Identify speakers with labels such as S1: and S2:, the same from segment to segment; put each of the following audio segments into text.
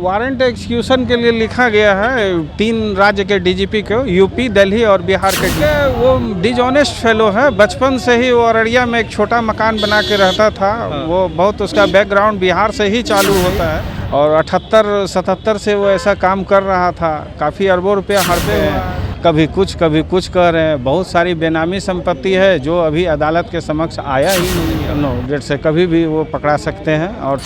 S1: Warrant execution के लिए लिखा गया है 3 राज्य के डीजीपी को, यूपी, दिल्ली और बिहार के। वो डिजॉनेस्ट फेलो है, बचपन से ही वो अररिया में एक छोटा मकान बना के रहता था। वो बहुत उसका बैकग्राउंड बिहार से ही चालू होता है और 78-77 से वो ऐसा काम कर रहा था। काफ़ी अरबों रुपया हड़पे हैं, कभी कुछ कह रहे हैं। बहुत सारी बेनामी संपत्ति है जो अभी अदालत के समक्ष आया ही नहीं है। नो डेट से कभी भी वो पकड़ा सकते हैं। और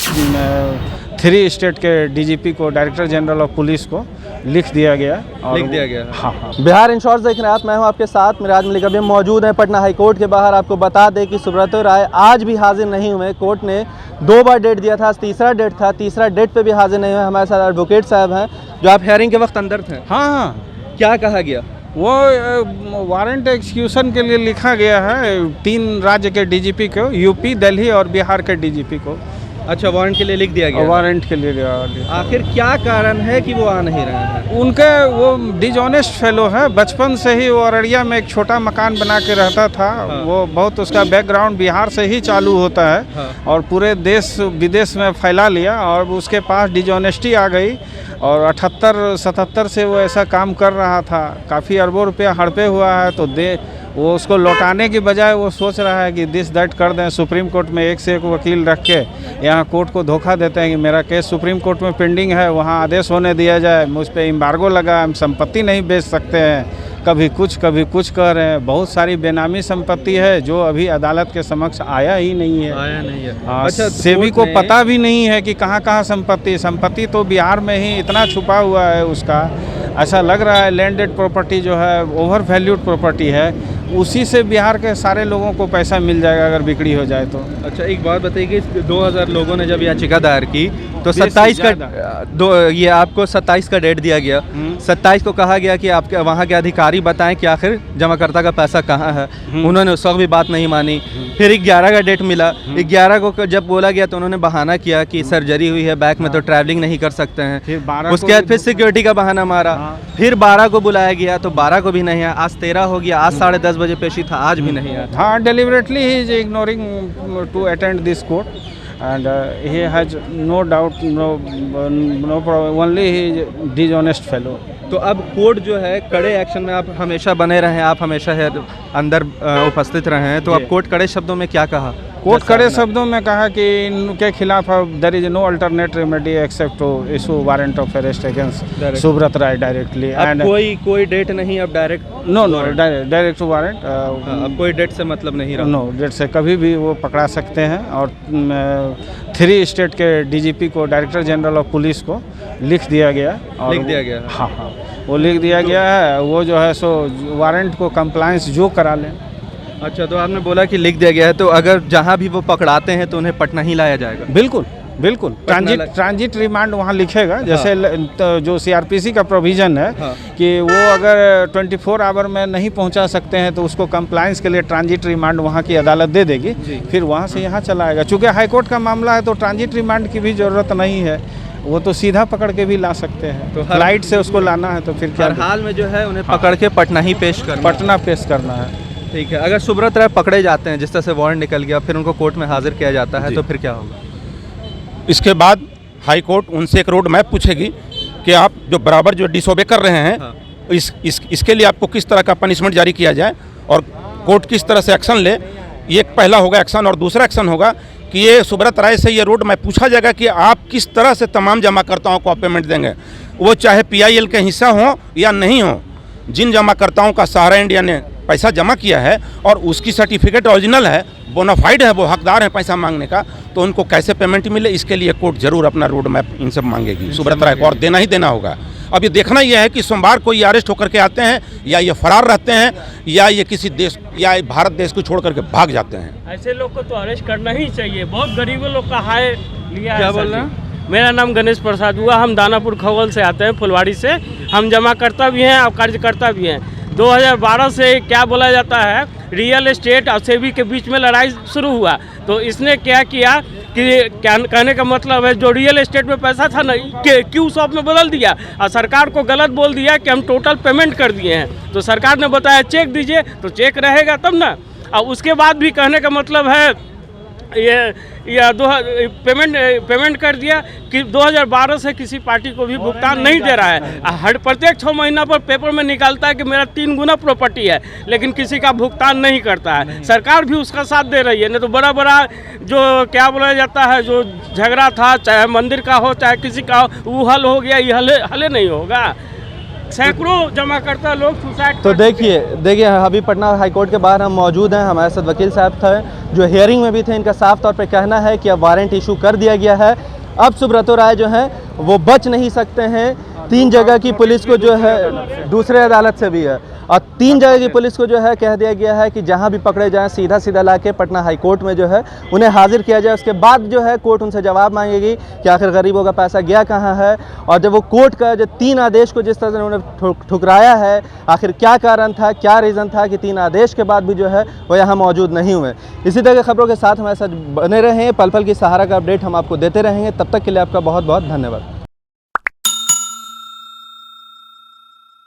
S1: 3 स्टेट के डीजीपी को, डायरेक्टर जनरल ऑफ पुलिस को लिख दिया गया। हाँ।
S2: बिहार इंश्योरेंस देख रहे हैं आप, मैं हूं आपके साथ। मेरे आज मलिक अभी मौजूद हैं पटना हाई कोर्ट के बाहर। आपको बता दें कि सुब्रत राय आज भी हाजिर नहीं हुए। कोर्ट ने 2 बार डेट दिया था, आज तीसरा डेट था। तीसरा डेट पे भी हाजिर नहीं हुए। हमारे साथ एडवोकेट साहब हैं जो आप हेयरिंग के वक्त अंदर थे।
S1: हाँ,
S2: क्या कहा गया?
S1: वो वारंट एक्सक्यूशन के लिए लिखा गया है 3 राज्य के डीजीपी को, यूपी, दिल्ली और बिहार के डीजीपी को।
S2: अच्छा, वारंट के लिए लिख दिया गया?
S1: वारंट के लिए
S2: आखिर क्या कारण है कि वो आ नहीं रहे हैं?
S1: उनके वो डिजॉनेस्ट फेलो है, बचपन से ही वो अररिया में एक छोटा मकान बना के रहता था। वो बहुत उसका बैकग्राउंड बिहार से ही चालू होता है और पूरे देश विदेश में फैला लिया और उसके पास डिजॉनेस्टी आ गई और 78-77 से वो ऐसा काम कर रहा था। काफ़ी अरबों रुपया हड़पे हुआ है। तो वो उसको लौटाने की बजाय वो सोच रहा है कि दिस दैट कर दें। सुप्रीम कोर्ट में एक से एक वकील रख के यहाँ कोर्ट को धोखा देते हैं कि मेरा केस सुप्रीम कोर्ट में पेंडिंग है, वहाँ आदेश होने दिया जाए, मुझ पर एम्बार्गो लगा, हम संपत्ति नहीं बेच सकते हैं। कभी कुछ कह रहे हैं। बहुत सारी बेनामी संपत्ति है जो अभी अदालत के समक्ष आया ही नहीं है। अच्छा, सेबी को पता भी नहीं है कि कहाँ संपत्ति तो बिहार में ही इतना छुपा हुआ है उसका। ऐसा लग रहा है लैंडेड प्रॉपर्टी जो है ओवर वैल्यूड प्रॉपर्टी है, उसी से बिहार के सारे लोगों को पैसा मिल जाएगा अगर बिक्री हो जाए तो।
S2: अच्छा, एक बात बताइए कि 2000 लोगों ने जब याचिका दायर की तो 27 का ये आपको 27 का डेट दिया गया। 27 को कहा गया कि आपके वहाँ के अधिकारी बताएं कि आखिर जमाकर्ता का पैसा कहाँ है। उन्होंने उस वक्त भी बात नहीं मानी। फिर 11 का डेट मिला। 11 को जब बोला गया तो उन्होंने बहाना किया कि सर्जरी हुई है बैक में तो ट्रैवलिंग नहीं कर सकते हैं। उसके बाद फिर सिक्योरिटी का बहाना मारा। फिर 12 को बुलाया गया तो 12 को भी नहीं आया। आज 13 हो गया, आज 10:30 बजे पेशी था, आज भी नहीं आया।
S1: हाँ, डेलिबरेटली ही is ignoring to attend this court and he has no doubt no problem, only he is dishonest fellow।
S2: तो अब कोर्ट जो है कड़े एक्शन में आप हमेशा बने रहे, आप हमेशा अंदर उपस्थित रहे हैं, तो अब कोर्ट कड़े शब्दों में क्या कहा?
S1: कोर्ट कड़े शब्दों में कहा कि इनके खिलाफ there is no alternate remedy except to issue warrant of arrest against Subrata Roy directly. And कोई डेट नहीं अब डायरेक्ट? No direct warrant.
S2: अब कोई डेट से मतलब नहीं रहा?
S1: नो डेट से कभी भी वो पकड़ा सकते हैं। और 3 स्टेट के डीजीपी को, डायरेक्टर जनरल ऑफ पुलिस को लिख दिया गया। हाँ, वो लिख दिया गया है। वो जो है सो वारंट को कंप्लायंस जो करा लें।
S2: अच्छा, तो आपने बोला कि लिख दिया गया है, तो अगर जहां भी वो पकड़ाते हैं तो उन्हें पटना ही लाया जाएगा?
S1: बिल्कुल ट्रांजिट रिमांड वहाँ लिखेगा। जैसे जो सीआरपीसी का प्रोविज़न है कि वो अगर 24 आवर में नहीं पहुँचा सकते हैं तो उसको कंप्लायंस के लिए ट्रांजिट रिमांड वहाँ की अदालत दे देगी। फिर वहाँ से यहाँ चला आएगा। चूँकि हाईकोर्ट का मामला है तो ट्रांजिट रिमांड की भी ज़रूरत नहीं है, वो तो सीधा पकड़ के भी ला सकते हैं। तो फ्लाइट से उसको लाना है तो फिर क्या?
S2: हाल में जो है उन्हें पकड़ के पटना ही पेश करना है। ठीक है, अगर सुब्रत राय पकड़े जाते हैं, जिस तरह से वारंट निकल गया, फिर उनको कोर्ट में हाजिर किया जाता है, तो फिर क्या होगा?
S3: इसके बाद हाई कोर्ट उनसे एक रोड मैप पूछेगी कि आप जो बराबर जो डिसोबे कर रहे हैं इसके लिए आपको किस तरह का पनिशमेंट जारी किया जाए और कोर्ट किस तरह से एक्शन ले। ये पहला होगा एक्शन। और दूसरा एक्शन होगा कि ये सुब्रत राय से ये रोड मैप पूछा जाएगा कि आप किस तरह से तमाम जमाकर्ताओं को पेमेंट देंगे, वो चाहे PIL के हिस्सा हो या नहीं हो। जिन जमाकर्ताओं का सहारा इंडिया ने पैसा जमा किया है और उसकी सर्टिफिकेट ओरिजिनल है, बोनाफाइड है, वो हकदार है पैसा मांगने का, तो उनको कैसे पेमेंट मिले, इसके लिए कोर्ट जरूर अपना रोड मैप इन सब मांगेगी सुब्रत राय को, और देना ही देना होगा। अब ये देखना यह है कि सोमवार को ये अरेस्ट होकर के आते हैं या ये फरार रहते हैं या ये किसी देश या भारत देश को छोड़ करके भाग जाते हैं।
S4: ऐसे लोग को तो अरेस्ट करना ही चाहिए। बहुत गरीबों लोग का हाय लिया।
S2: क्या बोल रहे हैं?
S4: मेरा नाम गणेश प्रसाद हुआ। हम दानापुर खगोल से आते हैं, फुलवाड़ी से। हम जमाकर्ता भी हैं और कार्यकर्ता भी हैं। 2012 से क्या बोला जाता है, रियल एस्टेट और सेबी के बीच में लड़ाई शुरू हुआ। तो इसने क्या किया कि कहने का मतलब है जो रियल एस्टेट में पैसा था ना, क्यू शॉप में बदल दिया और सरकार को गलत बोल दिया कि हम टोटल पेमेंट कर दिए हैं। तो सरकार ने बताया चेक दीजिए, तो चेक रहेगा तब ना। और उसके बाद भी कहने का मतलब है ये पेमेंट कर दिया कि 2012 से किसी पार्टी को भी भुगतान नहीं दे रहा है। हर प्रत्येक 6 महीना पर पेपर में निकालता है कि मेरा 3 गुना प्रॉपर्टी है, लेकिन किसी का भुगतान नहीं करता है। सरकार भी उसका साथ दे रही है, नहीं तो बड़ा बड़ा जो क्या बोला जाता है, जो झगड़ा था, चाहे मंदिर का हो चाहे किसी का हो, वो हल हो गया, ये हले नहीं होगा। सैकड़ों जमाकर्ता लोग सुसाइड।
S2: तो देखिए अभी पटना हाईकोर्ट के बाहर हम मौजूद हैं, हमारे साथ वकील साहब थे जो हियरिंग में भी थे। इनका साफ तौर पे कहना है कि अब वारंट इशू कर दिया गया है, अब सुब्रतो राय जो हैं वो बच नहीं सकते हैं। 3 जगह की पुलिस को जो है, दूसरे अदालत से भी है, और 3 जगह की पुलिस को जो है कह दिया गया है कि जहां भी पकड़े जाएं सीधा लाके पटना हाई कोर्ट में जो है उन्हें हाजिर किया जाए। उसके बाद जो है कोर्ट उनसे जवाब मांगेगी कि आखिर गरीबों का पैसा गया कहां है। और जब वो कोर्ट का जो 3 आदेश को जिस तरह से उन्होंने ठुकराया है, आखिर क्या कारण था, क्या रीज़न था कि 3 आदेश के बाद भी जो है वो यहाँ मौजूद नहीं हुए। इसी तरह की खबरों के साथ हमारे साथ बने रहें, पल पल की सहारा का अपडेट हम आपको देते रहेंगे। तब तक के लिए आपका बहुत बहुत धन्यवाद।